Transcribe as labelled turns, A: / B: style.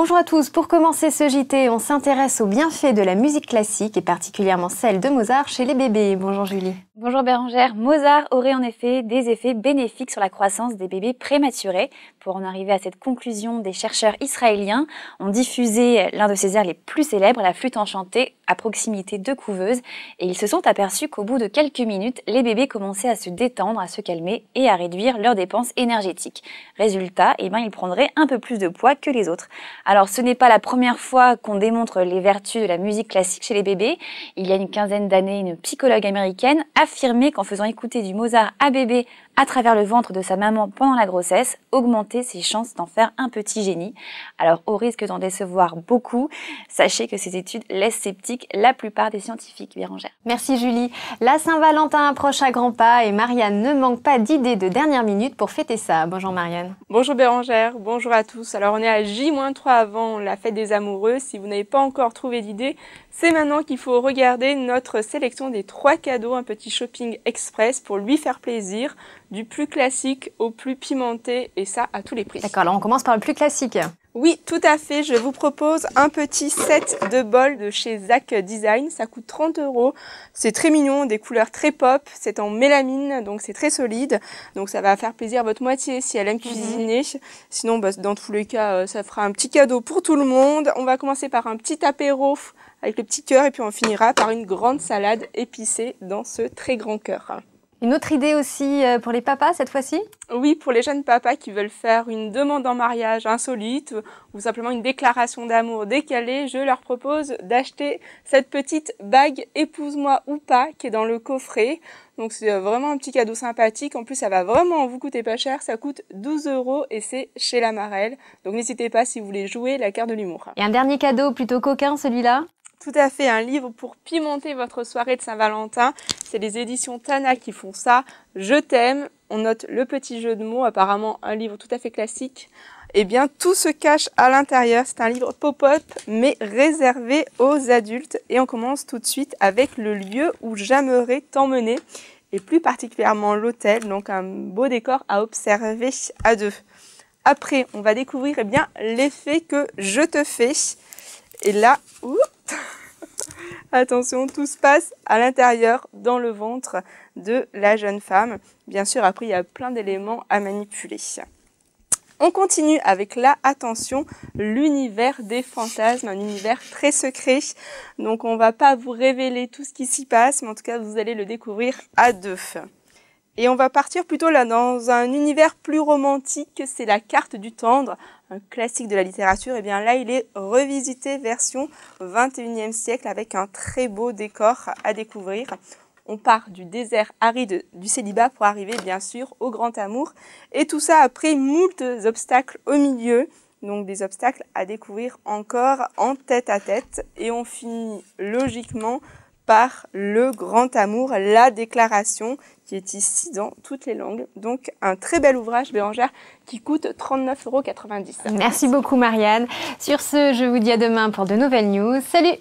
A: Bonjour à tous, pour commencer ce JT, on s'intéresse aux bienfaits de la musique classique et particulièrement celle de Mozart chez les bébés. Bonjour Julie.
B: Bonjour Bérangère, Mozart aurait en effet des effets bénéfiques sur la croissance des bébés prématurés. Pour en arriver à cette conclusion, des chercheurs israéliens ont diffusé l'un de ses airs les plus célèbres, la flûte enchantée, à proximité de couveuses, et ils se sont aperçus qu'au bout de quelques minutes, les bébés commençaient à se détendre, à se calmer et à réduire leurs dépenses énergétiques. Résultat, ils prendraient un peu plus de poids que les autres. Alors ce n'est pas la première fois qu'on démontre les vertus de la musique classique chez les bébés. Il y a une quinzaine d'années, une psychologue américaine affirmait qu'en faisant écouter du Mozart à bébé à travers le ventre de sa maman pendant la grossesse, augmentait ses chances d'en faire un petit génie. Alors au risque d'en décevoir beaucoup, sachez que ces études laissent sceptiques la plupart des scientifiques, Bérangère.
A: Merci Julie. La Saint-Valentin approche à grands pas et Marianne ne manque pas d'idées de dernière minute pour fêter ça. Bonjour Marianne.
C: Bonjour Bérangère, bonjour à tous. Alors on est à J-3 avant la fête des amoureux. Si vous n'avez pas encore trouvé d'idée, c'est maintenant qu'il faut regarder notre sélection des 3 cadeaux, un petit shopping express pour lui faire plaisir, du plus classique au plus pimenté, et ça à tous les prix.
A: D'accord, alors on commence par le plus classique.
C: Oui, tout à fait. Je vous propose un petit set de bols de chez Zach Design. Ça coûte 30 €. C'est très mignon, des couleurs très pop. C'est en mélamine, donc c'est très solide. Donc ça va faire plaisir à votre moitié si elle aime cuisiner. Sinon, dans tous les cas, ça fera un petit cadeau pour tout le monde. On va commencer par un petit apéro avec le petit cœur et puis on finira par une grande salade épicée dans ce très grand cœur.
A: Une autre idée aussi pour les papas cette fois-ci?
C: Oui, pour les jeunes papas qui veulent faire une demande en mariage insolite ou simplement une déclaration d'amour décalée, je leur propose d'acheter cette petite bague épouse-moi ou pas qui est dans le coffret. Donc c'est vraiment un petit cadeau sympathique. En plus, ça va vraiment vous coûter pas cher. Ça coûte 12 € et c'est chez La Marelle. Donc n'hésitez pas si vous voulez jouer la carte de l'humour.
A: Et un dernier cadeau plutôt coquin celui-là?
C: Tout à fait, un livre pour pimenter votre soirée de Saint-Valentin. C'est les éditions Tana qui font ça. Je t'aime. On note le petit jeu de mots, apparemment un livre tout à fait classique. Eh bien, tout se cache à l'intérieur. C'est un livre pop-up, mais réservé aux adultes. Et on commence tout de suite avec le lieu où j'aimerais t'emmener, et plus particulièrement l'hôtel. Donc, un beau décor à observer à deux. Après, on va découvrir l'effet que je te fais. Et là, attention, tout se passe à l'intérieur, dans le ventre de la jeune femme. Bien sûr, après, il y a plein d'éléments à manipuler. On continue avec là, attention, l'univers des fantasmes, un univers très secret. Donc, on ne va pas vous révéler tout ce qui s'y passe, mais en tout cas, vous allez le découvrir à deux. Et on va partir plutôt là dans un univers plus romantique, c'est la carte du tendre, un classique de la littérature. Et bien là, il est revisité version 21e siècle avec un très beau décor à découvrir. On part du désert aride du célibat pour arriver bien sûr au grand amour. Et tout ça après moult obstacles au milieu. Donc des obstacles à découvrir encore en tête à tête. Et on finit logiquement par le grand amour, la déclaration qui est ici dans toutes les langues. Donc un très bel ouvrage, Bérangère, qui coûte 39,90 €.
A: Merci beaucoup Marianne. Sur ce, je vous dis à demain pour de nouvelles news. Salut!